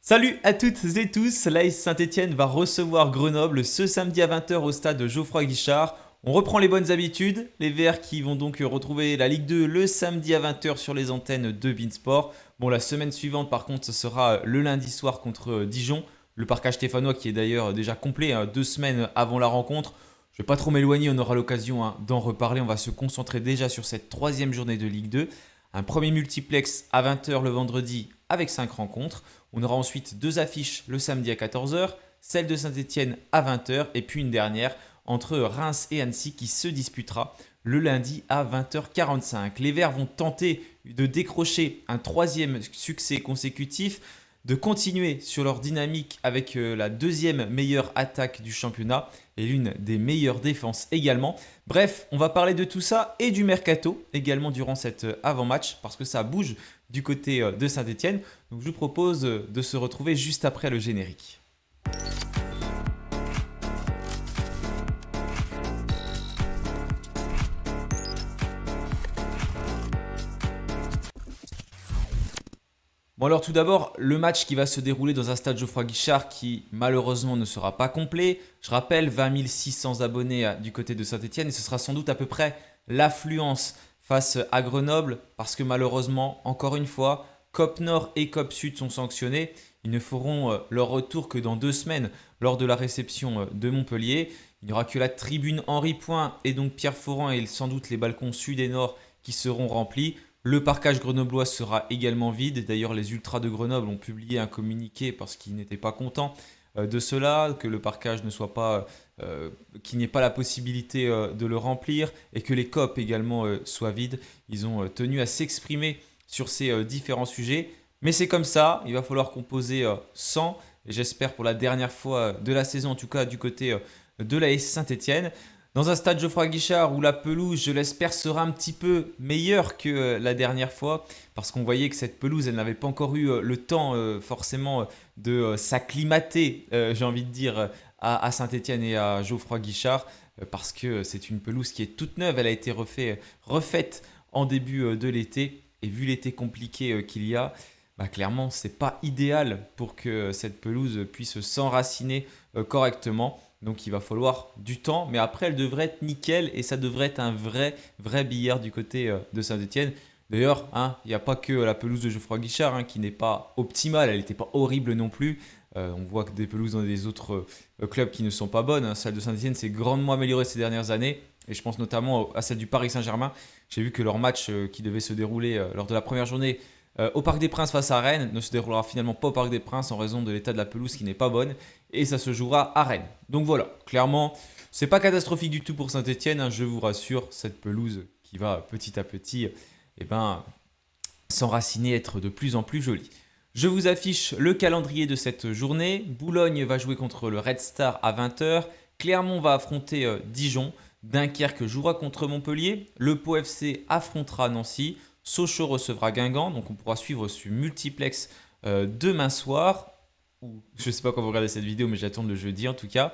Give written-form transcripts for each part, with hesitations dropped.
Salut à toutes et tous, l'AS Saint-Etienne va recevoir Grenoble ce samedi à 20 h au stade Geoffroy Guichard. On reprend les bonnes habitudes, les Verts qui vont donc retrouver la Ligue 2 le samedi à 20 h sur les antennes de Beansport. Bon, la semaine suivante par contre ce sera le lundi soir contre Dijon, le parcage stéphanois qui est d'ailleurs déjà complet 2 semaines avant la rencontre. Je ne vais pas trop m'éloigner, on aura l'occasion d'en reparler, on va se concentrer déjà sur cette troisième journée de Ligue 2. Un premier multiplex à 20 h le vendredi avec 5 rencontres. On aura ensuite 2 affiches le samedi à 14 h, celle de Saint-Etienne à 20 h et puis une dernière entre Reims et Annecy qui se disputera le lundi à 20 h 45. Les Verts vont tenter de décrocher un troisième succès consécutif, de continuer sur leur dynamique avec la deuxième meilleure attaque du championnat et l'une des meilleures défenses également. Bref, on va parler de tout ça et du mercato également durant cet avant-match parce que ça bouge du côté de Saint-Etienne. Donc je vous propose de se retrouver juste après le générique. Bon alors tout d'abord, le match qui va se dérouler dans un stade Geoffroy Guichard qui malheureusement ne sera pas complet. Je rappelle, 20 600 abonnés du côté de Saint-Etienne et ce sera sans doute à peu près l'affluence face à Grenoble parce que malheureusement, encore une fois, COP Nord et COP Sud sont sanctionnés. Ils ne feront leur retour que dans 2 semaines lors de la réception de Montpellier. Il n'y aura que la tribune Henri Point et donc Pierre Foran et sans doute les balcons sud et nord qui seront remplis. Le parcage grenoblois sera également vide. D'ailleurs, les Ultras de Grenoble ont publié un communiqué parce qu'ils n'étaient pas contents de cela, que le parcage ne soit pas, qu'il n'y ait pas la possibilité de le remplir et que les COP également soient vides. Ils ont tenu à s'exprimer sur ces différents sujets. Mais c'est comme ça, il va falloir composer sans, et j'espère pour la dernière fois de la saison, en tout cas du côté de l'AS Saint-Etienne. Dans un stade Geoffroy Guichard où la pelouse, je l'espère, sera un petit peu meilleure que la dernière fois, parce qu'on voyait que cette pelouse, elle n'avait pas encore eu le temps forcément de s'acclimater, j'ai envie de dire, à Saint-Etienne et à Geoffroy Guichard, parce que c'est une pelouse qui est toute neuve, elle a été refaite en début de l'été, et vu l'été compliqué qu'il y a, bah, clairement, c'est pas idéal pour que cette pelouse puisse s'enraciner correctement. Donc il va falloir du temps, mais après elle devrait être nickel et ça devrait être un vrai billard du côté de Saint-Etienne. D'ailleurs, il n'y a pas que la pelouse de Geoffroy Guichard qui n'est pas optimale, elle n'était pas horrible non plus. On voit que des pelouses dans des autres clubs qui ne sont pas bonnes. Celle de Saint-Etienne s'est grandement améliorée ces dernières années. Et je pense notamment à celle du Paris Saint-Germain. J'ai vu que leur match qui devait se dérouler lors de la première journée au Parc des Princes face à Rennes ne se déroulera finalement pas au Parc des Princes en raison de l'état de la pelouse qui n'est pas bonne et ça se jouera à Rennes. Donc voilà, clairement, c'est pas catastrophique du tout pour Saint-Etienne, je vous rassure, cette pelouse qui va petit à petit s'enraciner, être de plus en plus jolie. Je vous affiche le calendrier de cette journée. Boulogne va jouer contre le Red Star à 20 h. Clermont va affronter Dijon. Dunkerque jouera contre Montpellier. Le Pau FC affrontera Nancy. Sochaux recevra Guingamp, donc on pourra suivre ce multiplex demain soir. Ou je ne sais pas quand vous regardez cette vidéo, mais j'attends le jeudi en tout cas.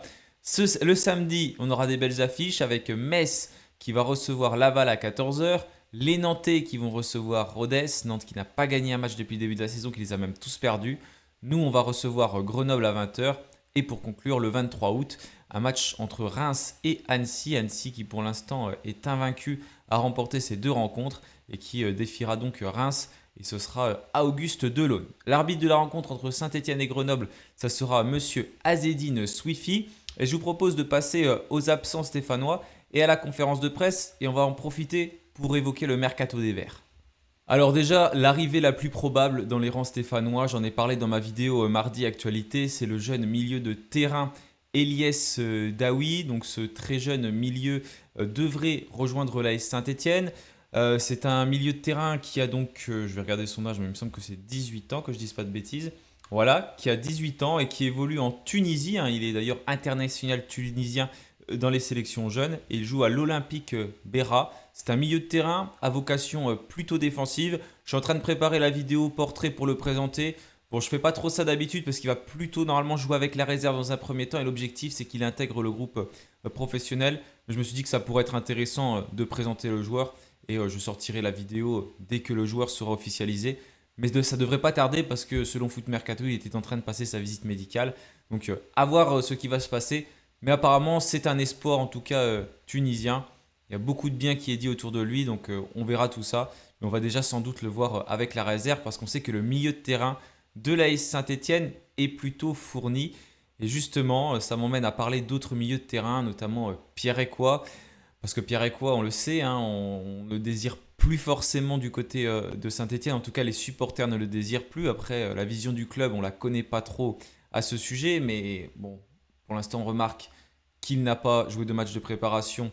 Le samedi, on aura des belles affiches avec Metz qui va recevoir Laval à 14 h. Les Nantais qui vont recevoir Rodez. Nantes qui n'a pas gagné un match depuis le début de la saison, qui les a même tous perdus. Nous, on va recevoir Grenoble à 20 h. Et pour conclure, le 23 août, un match entre Reims et Annecy. Annecy qui pour l'instant est invaincu, a remporté ces 2 rencontres et qui défiera donc Reims. Et ce sera Auguste Delaune. L'arbitre de la rencontre entre Saint-Etienne et Grenoble, ça sera Monsieur Azzedine Swifi. Et je vous propose de passer aux absents stéphanois et à la conférence de presse. Et on va en profiter pour évoquer le mercato des Verts. Alors déjà, l'arrivée la plus probable dans les rangs stéphanois, j'en ai parlé dans ma vidéo mardi actualité, c'est le jeune milieu de terrain Eliès Daoui. Donc ce très jeune milieu devrait rejoindre l'AS Saint-Etienne. C'est un milieu de terrain qui a donc, je vais regarder son âge, mais il me semble que c'est 18 ans, que je ne dise pas de bêtises. Voilà, qui a 18 ans et qui évolue en Tunisie. Il est d'ailleurs international tunisien dans les sélections jeunes et il joue à l'Olympique Beira. C'est un milieu de terrain à vocation plutôt défensive. Je suis en train de préparer la vidéo portrait pour le présenter. Bon, je ne fais pas trop ça d'habitude parce qu'il va plutôt normalement jouer avec la réserve dans un premier temps et l'objectif c'est qu'il intègre le groupe professionnel. Mais je me suis dit que ça pourrait être intéressant de présenter le joueur et je sortirai la vidéo dès que le joueur sera officialisé. Mais ça ne devrait pas tarder parce que selon Foot Mercato, il était en train de passer sa visite médicale. Donc à voir ce qui va se passer. Mais apparemment, c'est un espoir en tout cas tunisien. Il y a beaucoup de bien qui est dit autour de lui, donc on verra tout ça. Mais on va déjà sans doute le voir avec la réserve parce qu'on sait que le milieu de terrain de l'AS Saint-Étienne est plutôt fourni. Et justement, ça m'emmène à parler d'autres milieux de terrain, notamment Pierre Ekwa. Parce que Pierre Ekwa, on le sait, hein, on ne désire plus forcément du côté de Saint-Étienne. En tout cas, les supporters ne le désirent plus. Après, la vision du club, on la connaît pas trop à ce sujet. Mais bon, pour l'instant, on remarque qu'il n'a pas joué de match de préparation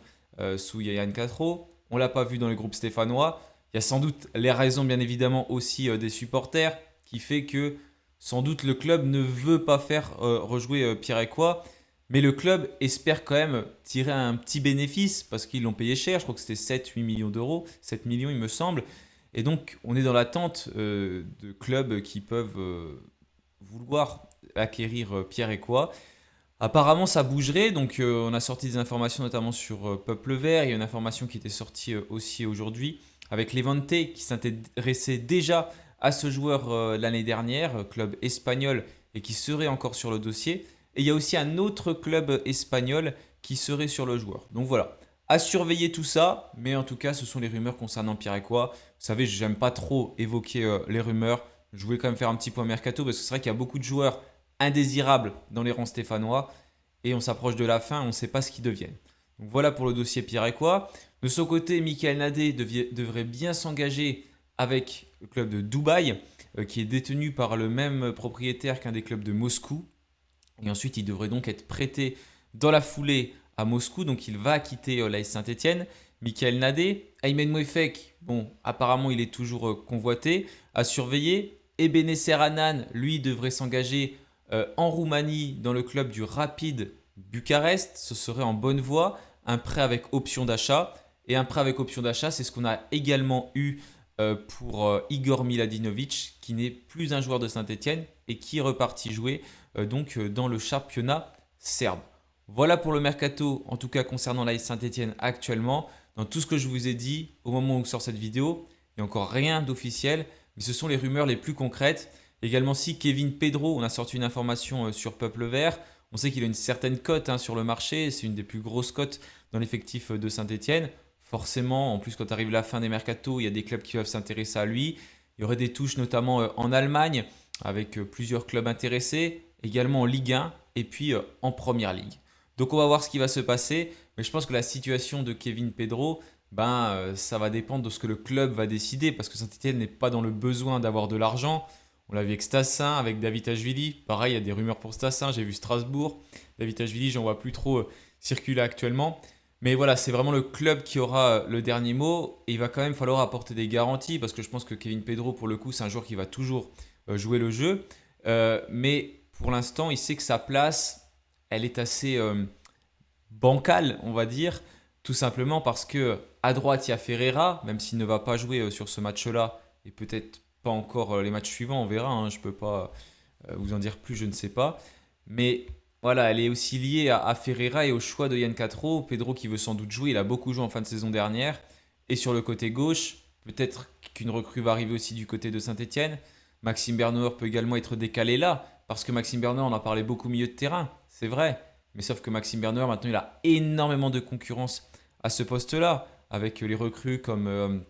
sous Yann Castro. On l'a pas vu dans le groupe stéphanois. Il y a sans doute les raisons, bien évidemment, aussi des supporters, qui fait que sans doute le club ne veut pas faire rejouer Pierre Ekwa. Mais le club espère quand même tirer un petit bénéfice parce qu'ils l'ont payé cher. Je crois que c'était 7-8 millions d'euros. 7 millions, il me semble. Et donc, on est dans l'attente de clubs qui peuvent vouloir acquérir Pierre Ekwa. Apparemment, ça bougerait. Donc, on a sorti des informations notamment sur Peuple Vert. Il y a une information qui était sortie aussi aujourd'hui avec Levante qui s'intéressait déjà à ce joueur l'année dernière, club espagnol, et qui serait encore sur le dossier. Et il y a aussi un autre club espagnol qui serait sur le joueur. Donc voilà, à surveiller tout ça. Mais en tout cas, ce sont les rumeurs concernant Pierre Ekwa. Vous savez, j'aime pas trop évoquer les rumeurs. Je voulais quand même faire un petit point mercato parce que c'est vrai qu'il y a beaucoup de joueurs indésirables dans les rangs stéphanois. Et on s'approche de la fin, on ne sait pas ce qu'ils deviennent. Donc voilà pour le dossier Pierre Ekwa. De son côté, Michael Nadé devrait bien s'engager avec le club de Dubaï, qui est détenu par le même propriétaire qu'un des clubs de Moscou. Et ensuite, il devrait donc être prêté dans la foulée à Moscou. Donc il va quitter l'AS Saint-Étienne. Michael Nadé, Aymen Mouefek, bon, apparemment il est toujours convoité, à surveiller. Et Benesser Hanan, lui, devrait s'engager en Roumanie dans le club du Rapid Bucarest. Ce serait en bonne voie. Un prêt avec option d'achat. Et un prêt avec option d'achat, c'est ce qu'on a également eu pour Igor Miladinovic, qui n'est plus un joueur de Saint-Étienne et qui est reparti jouer dans le championnat serbe. Voilà pour le mercato, en tout cas concernant l'AS Saint-Étienne actuellement. Dans tout ce que je vous ai dit au moment où sort cette vidéo, il n'y a encore rien d'officiel, mais ce sont les rumeurs les plus concrètes. Également, si Kevin Pedro, on a sorti une information sur Peuple Vert, on sait qu'il a une certaine cote sur le marché, c'est une des plus grosses cotes dans l'effectif de Saint-Étienne. Forcément, en plus quand arrive la fin des mercatos, il y a des clubs qui peuvent s'intéresser à lui. Il y aurait des touches notamment en Allemagne, avec plusieurs clubs intéressés, également en Ligue 1 et puis en Première Ligue. Donc on va voir ce qui va se passer, mais je pense que la situation de Kevin Pedro, ça va dépendre de ce que le club va décider, parce que Saint-Étienne n'est pas dans le besoin d'avoir de l'argent. On l'a vu avec Stassin, avec Davitashvili. Pareil, il y a des rumeurs pour Stassin, j'ai vu Strasbourg. Davitashvili, j'en vois plus trop circuler actuellement. Mais voilà, c'est vraiment le club qui aura le dernier mot. Et il va quand même falloir apporter des garanties, parce que je pense que Kevin Pedro, pour le coup, c'est un joueur qui va toujours jouer le jeu. Mais pour l'instant, il sait que sa place, elle est assez bancale, on va dire. Tout simplement parce que à droite, il y a Ferreira, même s'il ne va pas jouer sur ce match-là, et peut-être pas encore les matchs suivants, on verra. Je ne peux pas vous en dire plus, je ne sais pas. Mais voilà, elle est aussi liée à Ferreira et au choix de Yann Castro. Pedro qui veut sans doute jouer, il a beaucoup joué en fin de saison dernière. Et sur le côté gauche, peut-être qu'une recrue va arriver aussi du côté de Saint-Étienne. Maxime Bernauer peut également être décalé là, parce que Maxime Bernauer, on en parlait beaucoup au milieu de terrain, c'est vrai. Mais sauf que Maxime Bernauer, maintenant, il a énormément de concurrence à ce poste-là, avec les recrues comme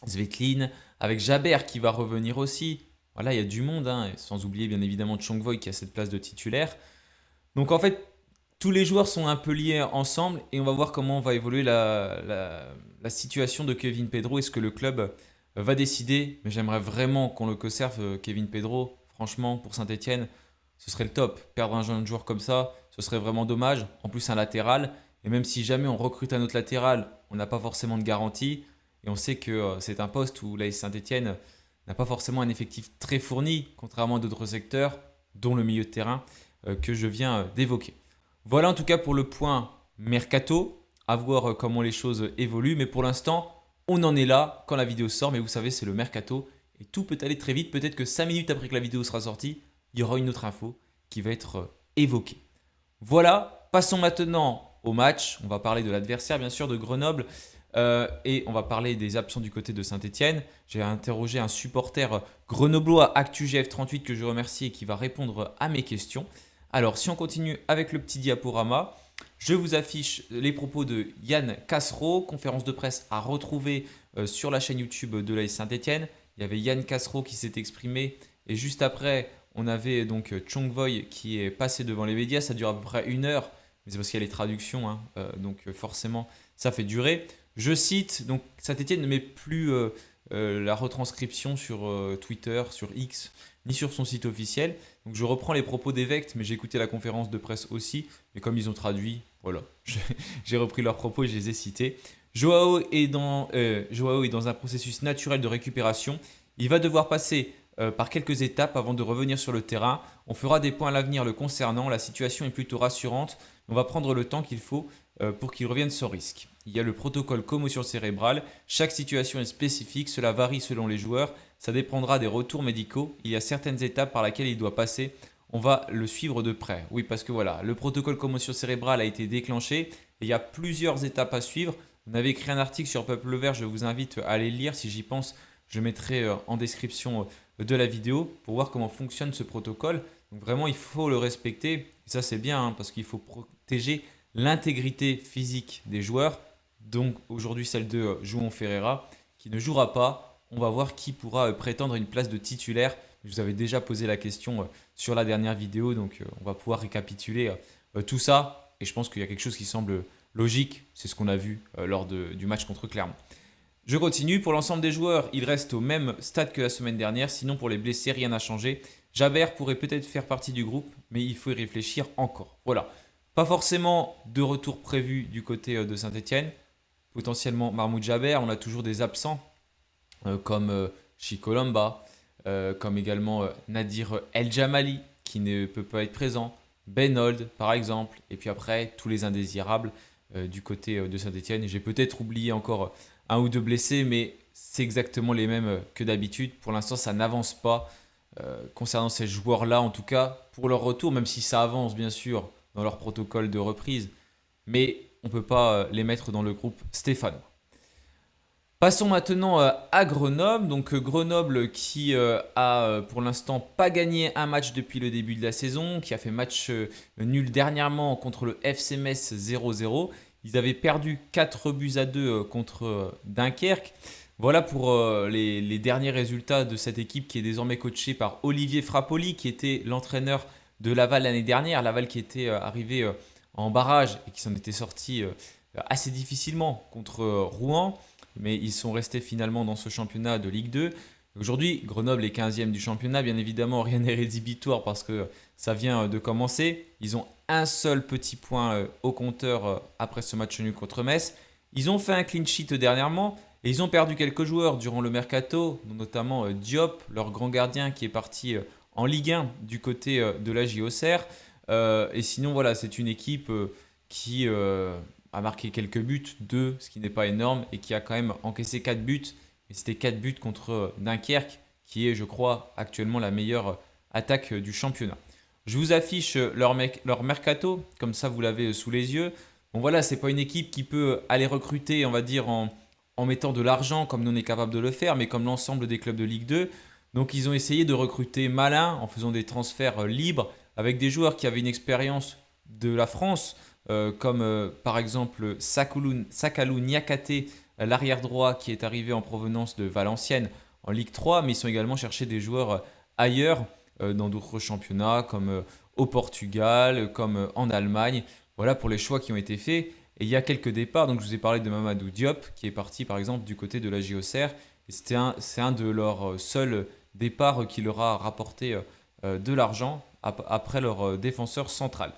Svetlin, avec Jaber qui va revenir aussi. Voilà, il y a du monde, sans oublier bien évidemment Chongvoy qui a cette place de titulaire. Donc en fait, tous les joueurs sont un peu liés ensemble et on va voir comment va évoluer la situation de Kevin Pedro et ce que le club va décider. Mais j'aimerais vraiment qu'on le conserve, Kevin Pedro. Franchement, pour Saint-Etienne, ce serait le top. Perdre un jeune joueur comme ça, ce serait vraiment dommage. En plus, un latéral. Et même si jamais on recrute un autre latéral, on n'a pas forcément de garantie. Et on sait que c'est un poste où l'AS Saint-Etienne n'a pas forcément un effectif très fourni, contrairement à d'autres secteurs, dont le milieu de terrain que je viens d'évoquer. Voilà en tout cas pour le point mercato, à voir comment les choses évoluent. Mais pour l'instant, on en est là quand la vidéo sort. Mais vous savez, c'est le mercato et tout peut aller très vite. Peut-être que 5 minutes après que la vidéo sera sortie, il y aura une autre info qui va être évoquée. Voilà, passons maintenant au match. On va parler de l'adversaire, bien sûr, de Grenoble. Et on va parler des absents du côté de Saint-Etienne. J'ai interrogé un supporter grenoblois ActuGF38 que je remercie et qui va répondre à mes questions. Alors, si on continue avec le petit diaporama, je vous affiche les propos de Yann Cassereau, conférence de presse à retrouver sur la chaîne YouTube de l'AS Saint-Etienne. Il y avait Yann Cassereau qui s'est exprimé et juste après, on avait donc Chong Voy qui est passé devant les médias. Ça dure à peu près 1 heure, mais c'est parce qu'il y a les traductions, hein. Donc forcément, ça fait durer. Je cite, donc Saint-Etienne ne met plus la retranscription sur Twitter, sur X, ni sur son site officiel. Donc je reprends les propos d'Evect, mais j'ai écouté la conférence de presse aussi. Et comme ils ont traduit, voilà, j'ai repris leurs propos et je les ai cités. Joao est dans un processus naturel de récupération. Il va devoir passer par quelques étapes avant de revenir sur le terrain. On fera des points à l'avenir le concernant. La situation est plutôt rassurante. On va prendre le temps qu'il faut pour qu'il revienne sans risque. Il y a le protocole commotion cérébrale. Chaque situation est spécifique. Cela varie selon les joueurs. Ça dépendra des retours médicaux. Il y a certaines étapes par lesquelles il doit passer. On va le suivre de près. Oui, parce que voilà, le protocole commotion cérébrale a été déclenché et il y a plusieurs étapes à suivre. On avait écrit un article sur Peuple Vert, je vous invite à aller le lire. Si j'y pense, je mettrai en description de la vidéo pour voir comment fonctionne ce protocole. Donc vraiment, il faut le respecter. Et ça, c'est bien hein, parce qu'il faut protéger l'intégrité physique des joueurs. Donc aujourd'hui, celle de João Ferreira qui ne jouera pas. On va voir qui pourra prétendre à une place de titulaire. Je vous avais déjà posé la question sur la dernière vidéo, donc on va pouvoir récapituler tout ça. Et je pense qu'il y a quelque chose qui semble logique. C'est ce qu'on a vu lors du match contre Clermont. Je continue. Pour l'ensemble des joueurs, ils restent au même stade que la semaine dernière. Sinon, pour les blessés, rien n'a changé. Jabert pourrait peut-être faire partie du groupe, mais il faut y réfléchir encore. Voilà. Pas forcément de retour prévu du côté de Saint-Etienne. Potentiellement Mahmoud Jabert. On a toujours des absents comme Chico Lamba, comme également Nadir El Jamali qui ne peut pas être présent. Ben Old par exemple. Et puis après, tous les indésirables du côté de Saint-Etienne. Et j'ai peut-être oublié encore un ou deux blessés, mais c'est exactement les mêmes que d'habitude. Pour l'instant, ça n'avance pas concernant ces joueurs-là, en tout cas pour leur retour, même si ça avance bien sûr dans leur protocole de reprise. Mais on ne peut pas les mettre dans le groupe stéphanois. Passons maintenant à Grenoble. Donc Grenoble qui a pour l'instant pas gagné un match depuis le début de la saison, qui a fait match nul dernièrement contre le FC Metz 0-0. Ils avaient perdu 4-2 contre Dunkerque. Voilà pour les derniers résultats de cette équipe qui est désormais coachée par Olivier Frappoli, qui était l'entraîneur de Laval l'année dernière. Laval qui était arrivé en barrage et qui s'en était sorti assez difficilement contre Rouen. Mais ils sont restés finalement dans ce championnat de Ligue 2. Aujourd'hui, Grenoble est 15e du championnat. Bien évidemment, rien n'est rédhibitoire parce que ça vient de commencer. Ils ont un seul petit point au compteur après ce match nul contre Metz. Ils ont fait un clean sheet dernièrement et ils ont perdu quelques joueurs durant le mercato, notamment Diop, leur grand gardien qui est parti en Ligue 1 du côté de la JOCR. Et sinon, voilà, c'est une équipe qui a marqué quelques buts, 2, ce qui n'est pas énorme, et qui a quand même encaissé 4 buts. Et c'était 4 buts contre Dunkerque, qui est, je crois, actuellement la meilleure attaque du championnat. Je vous affiche leur mercato, comme ça vous l'avez sous les yeux. Bon voilà, c'est pas une équipe qui peut aller recruter, on va dire, en mettant de l'argent comme nous on est capable de le faire, mais comme l'ensemble des clubs de Ligue 2. Donc ils ont essayé de recruter malin en faisant des transferts libres avec des joueurs qui avaient une expérience de la France, comme par exemple Sakalou Niakate, l'arrière droit qui est arrivé en provenance de Valenciennes en Ligue 3, mais ils sont également cherchés des joueurs ailleurs, dans d'autres championnats, comme au Portugal, comme en Allemagne. Voilà pour les choix qui ont été faits. Et il y a quelques départs, donc je vous ai parlé de Mamadou Diop, qui est parti par exemple du côté de la JOCR. Et c'est un de leurs seuls départs qui leur a rapporté de l'argent après leur défenseur central.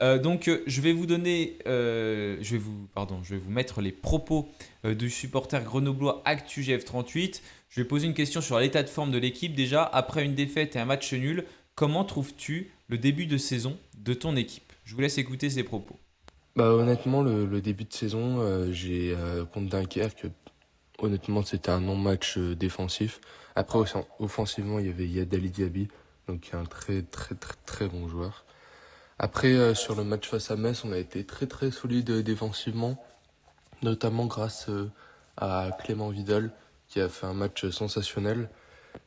Donc je vais vous donner, je vais vous mettre les propos du supporter grenoblois ActuGF38. Je vais poser une question sur l'état de forme de l'équipe. Déjà, après une défaite et un match nul, comment trouves-tu le début de saison de ton équipe? Je vous laisse écouter ces propos. Bah honnêtement, le début de saison, j'ai contre Dunkerque, honnêtement, c'était un non-match défensif. Après, offensivement, il y avait Yad Ali Diaby, donc qui est un très très très très bon joueur. Après, sur le match face à Metz, on a été très très solide défensivement. notamment grâce à Clément Vidal qui a fait un match sensationnel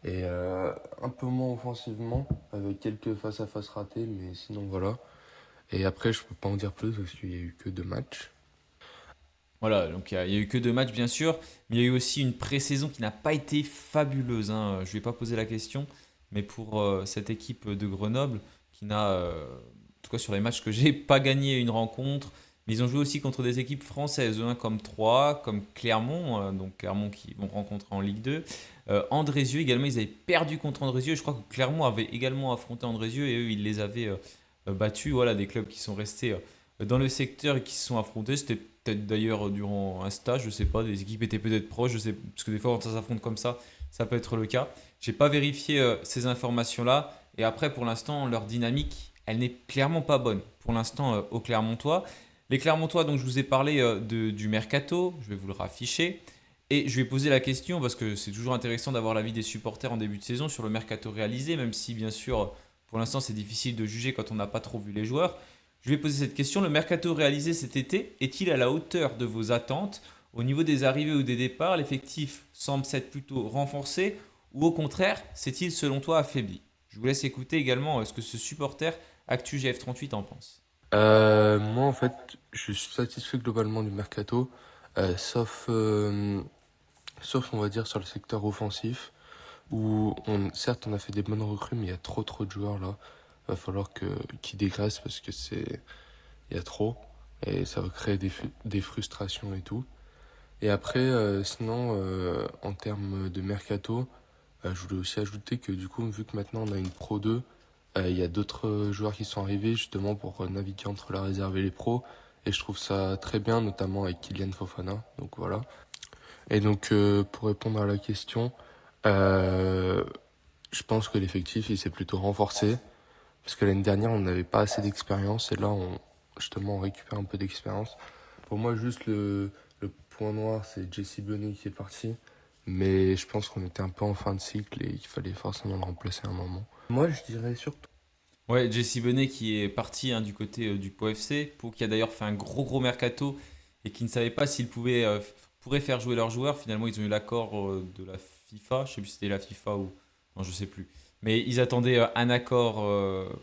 et un peu moins offensivement avec quelques face-à-face ratés, mais sinon voilà. Et après, je peux pas en dire plus parce qu'il y a eu que 2 matchs. Voilà, donc il y a eu que 2 matchs bien sûr, mais il y a eu aussi une pré-saison qui n'a pas été fabuleuse, hein. Je ne vais pas poser la question, mais pour cette équipe de Grenoble qui n'a, en tout cas sur les matchs que j'ai, pas gagné une rencontre, mais ils ont joué aussi contre des équipes françaises, hein, comme Troyes, comme Clermont, donc Clermont qui vont rencontrer en Ligue 2. Andrézieux également, ils avaient perdu contre Andrézieux, je crois que Clermont avait également affronté Andrézieux et eux ils les avaient battus, voilà, des clubs qui sont restés dans le secteur et qui se sont affrontés. C'était peut-être d'ailleurs durant un stage, je sais pas, des équipes étaient peut-être proches, je sais, parce que des fois quand ça s'affronte comme ça peut être le cas. J'ai pas vérifié ces informations-là, et après pour l'instant leur dynamique, elle n'est clairement pas bonne. Pour l'instant au Clermontois, les Clermontois, donc je vous ai parlé du mercato, je vais vous le rafficher. Et je vais poser la question parce que c'est toujours intéressant d'avoir l'avis des supporters en début de saison sur le mercato réalisé, même si bien sûr pour l'instant c'est difficile de juger quand on n'a pas trop vu les joueurs. Je vais poser cette question. Le mercato réalisé cet été est-il à la hauteur de vos attentes? Au niveau des arrivées ou des départs, l'effectif semble s'être plutôt renforcé ou au contraire, s'est-il selon toi affaibli? Je vous laisse écouter également ce que ce supporter ActuGF38 en pense. Moi, en fait, je suis satisfait globalement du mercato, sauf, sauf, on va dire, sur le secteur offensif, où certes, on a fait des bonnes recrues, mais il y a trop de joueurs là. Va falloir qu'ils dégraissent parce que il y a trop, et ça va créer des frustrations et tout. Et après, sinon, en termes de mercato, je voulais aussi ajouter que du coup, vu que maintenant on a une Pro 2, il y a d'autres joueurs qui sont arrivés justement pour naviguer entre la réserve et les pros. Et je trouve ça très bien, notamment avec Kylian Fofana. Donc voilà. Et donc, pour répondre à la question, euh, je pense que l'effectif il s'est plutôt renforcé. Parce que l'année dernière, on n'avait pas assez d'expérience. Et là, justement, on récupère un peu d'expérience. Pour moi, juste le point noir, c'est Jesse Bonnet qui est parti. Mais je pense qu'on était un peu en fin de cycle et qu'il fallait forcément le remplacer à un moment. Moi, je dirais surtout. Ouais, Jesse Benet qui est parti, hein, du côté du Pau FC, Pau qui a d'ailleurs fait un gros mercato et qui ne savait pas s'ils pourraient faire jouer leurs joueurs. Finalement, ils ont eu l'accord de la FIFA. Je sais plus si c'était la FIFA ou non, je sais plus. Mais ils attendaient un accord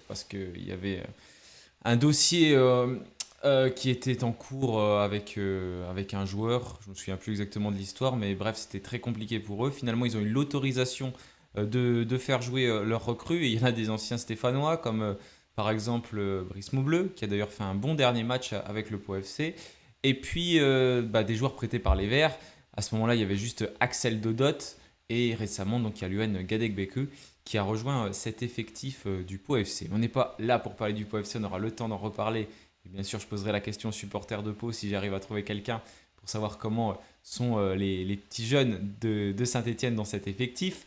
parce qu'il y avait un dossier qui était en cours avec un joueur. Je me souviens plus exactement de l'histoire, mais bref, c'était très compliqué pour eux. Finalement, ils ont eu l'autorisation de faire jouer leurs recrues. Et il y en a des anciens Stéphanois, comme par exemple Brice Maubleu, qui a d'ailleurs fait un bon dernier match avec le Pau FC. Et puis des joueurs prêtés par les Verts. À ce moment-là, il y avait juste Axel Dodot. Et récemment, donc, il y a Luan Gadekbeke qui a rejoint cet effectif du Pau FC. On n'est pas là pour parler du Pau FC, on aura le temps d'en reparler. Et bien sûr, je poserai la question aux supporters de Pau si j'arrive à trouver quelqu'un pour savoir comment sont les petits jeunes de Saint-Etienne dans cet effectif.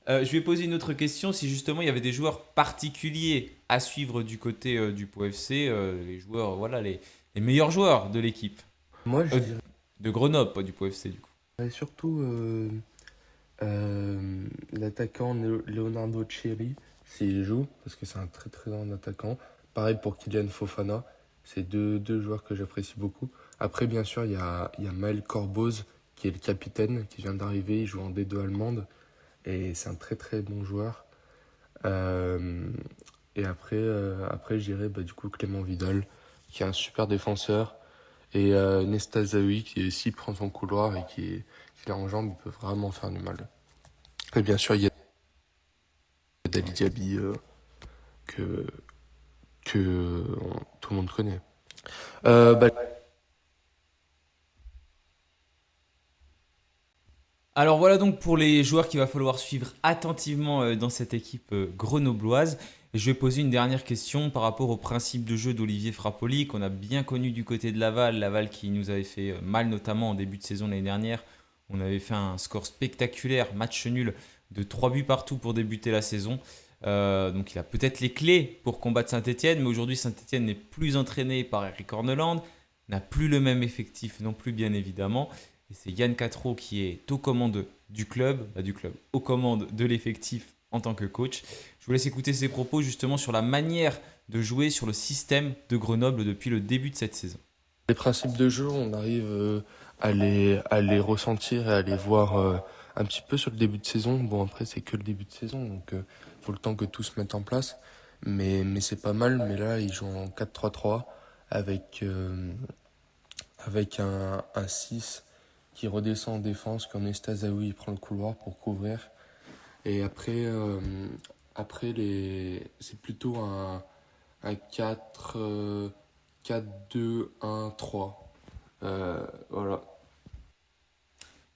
Je vais poser une autre question. Si justement il y avait des joueurs particuliers à suivre du côté du Pau FC, les joueurs, voilà, les meilleurs joueurs de l'équipe. Moi, je Euh, dirais de Grenoble, pas du Pau FC du coup. surtout l'attaquant Leonardo Cherry, s'il joue, parce que c'est un très bon attaquant. Pareil pour Kylian Fofana, c'est deux joueurs que j'apprécie beaucoup. Après, bien sûr, il y a Maël Corboz, qui est le capitaine, qui vient d'arriver, il joue en D2 allemande, et c'est un très bon joueur. Euh, et après je dirais du coup Clément Vidal, qui est un super défenseur, et Nesta Zawi, qui s'il prend son couloir et qui est en jambes, il peut vraiment faire du mal. Et bien sûr, il y a Dali Diaby que, tout le monde connaît. Euh, bah, Alors voilà donc pour les joueurs qu'il va falloir suivre attentivement dans cette équipe grenobloise. Et je vais poser une dernière question par rapport au principe de jeu d'Olivier Frappoli qu'on a bien connu du côté de Laval. Laval qui nous avait fait mal notamment en début de saison l'année dernière. On avait fait un score spectaculaire, match nul de 3 buts partout pour débuter la saison. Donc il a peut-être les clés pour combattre Saint-Etienne, mais aujourd'hui Saint-Etienne n'est plus entraîné par Eric Horneland, n'a plus le même effectif non plus bien évidemment. Et c'est Yann Catro qui est aux commandes du club, aux commandes de l'effectif en tant que coach. Je vous laisse écouter ses propos justement sur la manière de jouer sur le système de Grenoble depuis le début de cette saison. les principes de jeu, on arrive à les ressentir et à les voir un petit peu sur le début de saison. Bon, après, c'est que le début de saison, donc faut le temps que tout se mette en place. Mais c'est pas mal. Mais là, ils jouent en 4-3-3 avec, avec un 6 qui redescend en défense, comme Estazaoui, il prend le couloir pour couvrir. Et après, c'est plutôt un 4, 4-2-1-3. Voilà.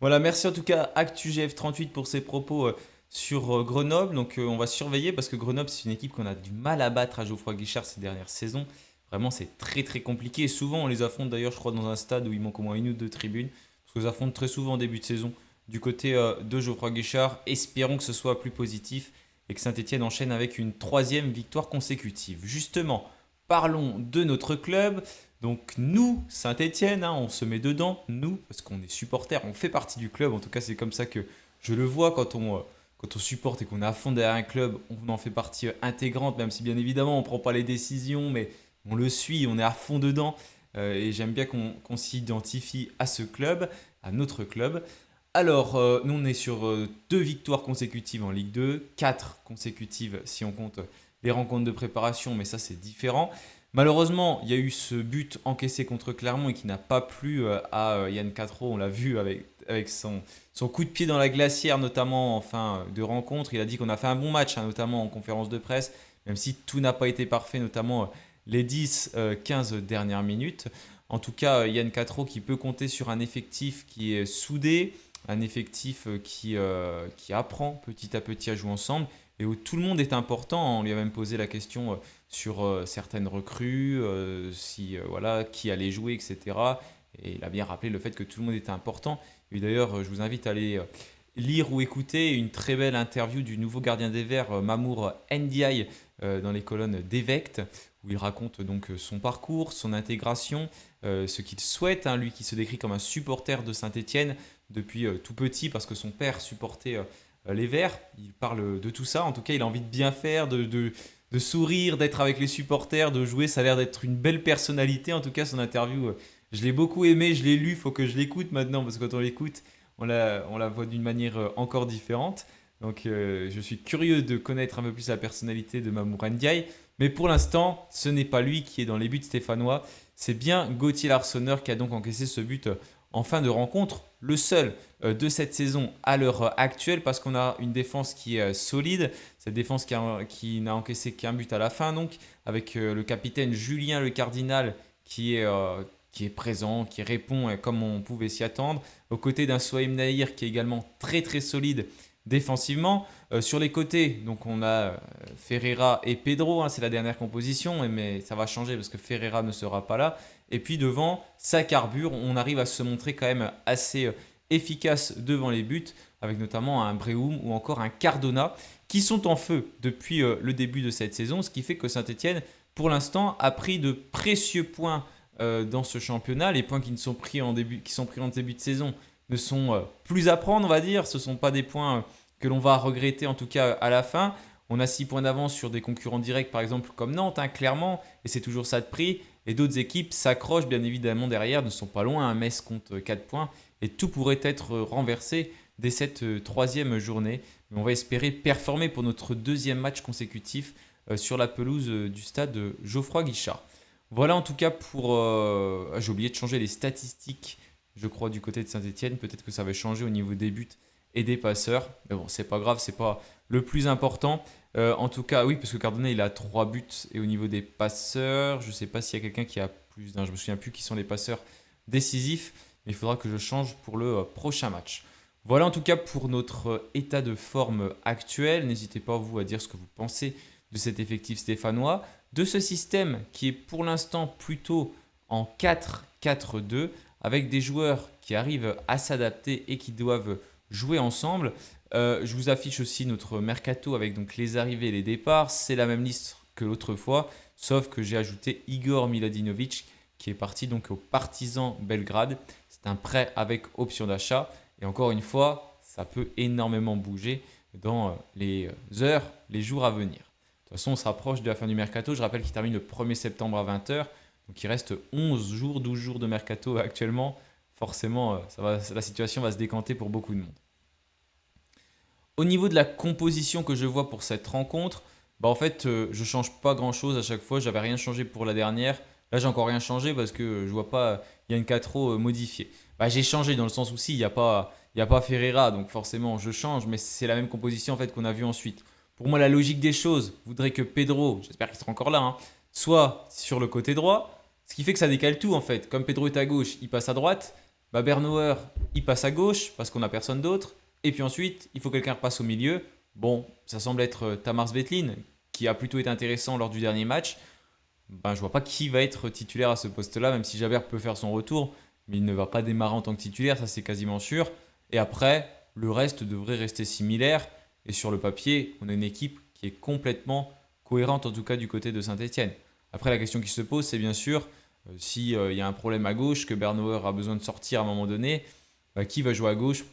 Voilà, merci en tout cas ActuGF38 pour ses propos sur Grenoble. Donc on va surveiller parce que Grenoble, c'est une équipe qu'on a du mal à battre à Geoffroy Guichard ces dernières saisons. Vraiment, c'est très très compliqué. Et souvent, on les affronte d'ailleurs, je crois, dans un stade où il manque au moins une ou deux tribunes. Parce qu'on les affronte très souvent en début de saison du côté de Geoffroy Guichard. Espérons que ce soit plus positif et que Saint-Etienne enchaîne avec une troisième victoire consécutive. Justement, parlons de notre club. Donc nous, Saint-Étienne, on se met dedans, nous, parce qu'on est supporters, on fait partie du club, en tout cas c'est comme ça que je le vois quand on supporte et qu'on est à fond derrière un club, on en fait partie intégrante, même si bien évidemment on ne prend pas les décisions, mais on le suit, on est à fond dedans, et j'aime bien qu'on s'identifie à ce club, à notre club. Alors, nous on est sur 2 victoires consécutives en Ligue 2, 4 consécutives si on compte les rencontres de préparation, mais ça c'est différent. Malheureusement, il y a eu ce but encaissé contre Clermont et qui n'a pas plu à Yann Catro. On l'a vu avec son coup de pied dans la glacière, notamment en fin de rencontre. Il a dit qu'on a fait un bon match, notamment en conférence de presse, même si tout n'a pas été parfait, notamment les 10-15 dernières minutes. En tout cas, Yann Catro qui peut compter sur un effectif qui est soudé, un effectif qui apprend petit à petit à jouer ensemble et où tout le monde est important. On lui a même posé la question sur certaines recrues, si voilà, qui allait jouer, etc. Et il a bien rappelé le fait que tout le monde était important. Et d'ailleurs, je vous invite à aller lire ou écouter une très belle interview du nouveau gardien des Verts, Mamour Ndiaye, dans les colonnes d'Evect, où il raconte donc son parcours, son intégration, ce qu'il souhaite, lui qui se décrit comme un supporter de Saint-Étienne depuis tout petit, parce que son père supportait les Verts. Il parle de tout ça. En tout cas, il a envie de bien faire, de sourire, d'être avec les supporters, de jouer. Ça a l'air d'être une belle personnalité. En tout cas, son interview, je l'ai beaucoup aimé, je l'ai lu. Il faut que je l'écoute maintenant parce que quand on l'écoute, on la voit d'une manière encore différente. Donc, je suis curieux de connaître un peu plus la personnalité de Mamour Ndiaye. Mais pour l'instant, ce n'est pas lui qui est dans les buts stéphanois. C'est bien Gauthier Larsonneur qui a donc encaissé ce but en fin de rencontre. Le seul de cette saison à l'heure actuelle parce qu'on a une défense qui est solide. Cette défense qui n'a encaissé qu'un but à la fin, donc, avec le capitaine Julien Le Cardinal qui est présent, qui répond comme on pouvait s'y attendre, aux côtés d'un Sohaim Nahir qui est également très très solide défensivement. Sur les côtés, donc on a Ferreira et Pedro, c'est la dernière composition, mais ça va changer parce que Ferreira ne sera pas là. Et puis devant, ça carbure, on arrive à se montrer quand même assez efficace devant les buts, avec notamment un Brehum ou encore un Cardona, qui sont en feu depuis le début de cette saison, ce qui fait que Saint-Etienne, pour l'instant, a pris de précieux points dans ce championnat. Les points qui sont pris en début de saison ne sont plus à prendre, on va dire. Ce ne sont pas des points que l'on va regretter, en tout cas à la fin. On a 6 points d'avance sur des concurrents directs, par exemple comme Nantes, clairement, et c'est toujours ça de prix. Et d'autres équipes s'accrochent bien évidemment derrière, ne sont pas loin. Metz compte 4 points et tout pourrait être renversé dès cette troisième journée. Mais on va espérer performer pour notre deuxième match consécutif sur la pelouse du stade Geoffroy Guichard. Voilà en tout cas pour... j'ai oublié de changer les statistiques, je crois, du côté de Saint-Etienne. Peut-être que ça va changer au niveau des buts et des passeurs. Mais bon, c'est pas grave, c'est pas le plus important. En tout cas, oui, parce que Cardona, il a 3 buts. Et au niveau des passeurs, je ne sais pas s'il y a quelqu'un qui a plus d'un. Je me souviens plus qui sont les passeurs décisifs. Mais il faudra que je change pour le prochain match. Voilà en tout cas pour notre état de forme actuel. N'hésitez pas vous à dire ce que vous pensez de cet effectif stéphanois, de ce système qui est pour l'instant plutôt en 4-4-2, avec des joueurs qui arrivent à s'adapter et qui doivent jouer ensemble. Je vous affiche aussi notre mercato avec donc les arrivées et les départs. C'est la même liste que l'autre fois, sauf que j'ai ajouté Igor Miladinovic qui est parti donc au Partizan Belgrade. C'est un prêt avec option d'achat. Et encore une fois, ça peut énormément bouger dans les heures, les jours à venir. De toute façon, on se rapproche de la fin du mercato. Je rappelle qu'il termine le 1er septembre à 20h. Donc il reste 11 jours, 12 jours de mercato actuellement. forcément, la situation va se décanter pour beaucoup de monde. Au niveau de la composition que je vois pour cette rencontre, bah en fait, je change pas grand-chose à chaque fois. J'avais rien changé pour la dernière. Là, j'ai encore rien changé parce que je vois pas Yann Castro modifié. Bah, j'ai changé dans le sens où si, il y a pas Ferreira, donc forcément je change, mais c'est la même composition en fait qu'on a vu ensuite. Pour moi, la logique des choses voudrait que Pedro, j'espère qu'il sera encore là, hein, soit sur le côté droit, ce qui fait que ça décale tout en fait. Comme Pedro est à gauche, il passe à droite. Bah, Bernauer, il passe à gauche parce qu'on n'a personne d'autre. Et puis ensuite, il faut que quelqu'un repasse au milieu. Bon, ça semble être Tamar Svetlin, qui a plutôt été intéressant lors du dernier match. Ben, je vois pas qui va être titulaire à ce poste-là, même si Jabert peut faire son retour, mais il ne va pas démarrer en tant que titulaire, ça c'est quasiment sûr. Et après, le reste devrait rester similaire. Et sur le papier, on a une équipe qui est complètement cohérente, en tout cas du côté de Saint-Etienne. Après, la question qui se pose, c'est bien sûr, s'il y a un problème à gauche, que Bernauer a besoin de sortir à un moment donné, bah, qui va jouer à gauche?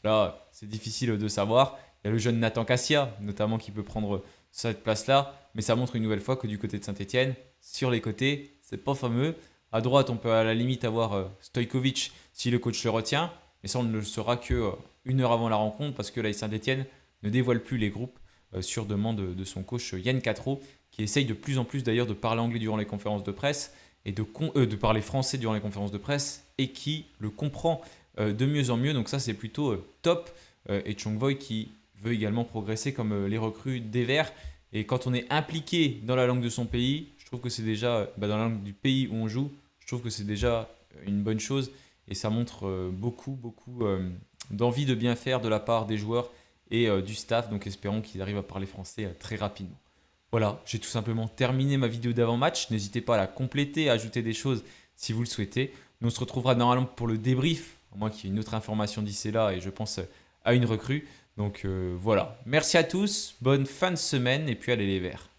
Là, c'est difficile de savoir. Il y a le jeune Nathan Cassia, notamment, qui peut prendre cette place-là. Mais ça montre une nouvelle fois que du côté de Saint-Etienne, sur les côtés, c'est pas fameux. À droite, on peut à la limite avoir Stojkovic si le coach le retient. Mais ça, on ne le saura que une heure avant la rencontre parce que là, Saint-Etienne ne dévoile plus les groupes sur demande de son coach Yann Catro, qui essaye de plus en plus d'ailleurs de parler anglais durant les conférences de presse et de parler français durant les conférences de presse et qui le comprend de mieux en mieux. Donc ça, c'est plutôt top. Et Chongvoy qui veut également progresser comme les recrues des Verts. Et quand on est impliqué dans la langue de son pays, je trouve que c'est déjà, dans la langue du pays où on joue, je trouve que c'est déjà une bonne chose. Et ça montre beaucoup d'envie de bien faire de la part des joueurs et du staff. Donc espérons qu'ils arrivent à parler français très rapidement. Voilà, j'ai tout simplement terminé ma vidéo d'avant-match. N'hésitez pas à la compléter, à ajouter des choses si vous le souhaitez. Nous, on se retrouvera normalement pour le débrief, à moins qu'il y ait une autre information d'ici là, et je pense à une recrue. Donc voilà, merci à tous, bonne fin de semaine, et puis allez les Verts.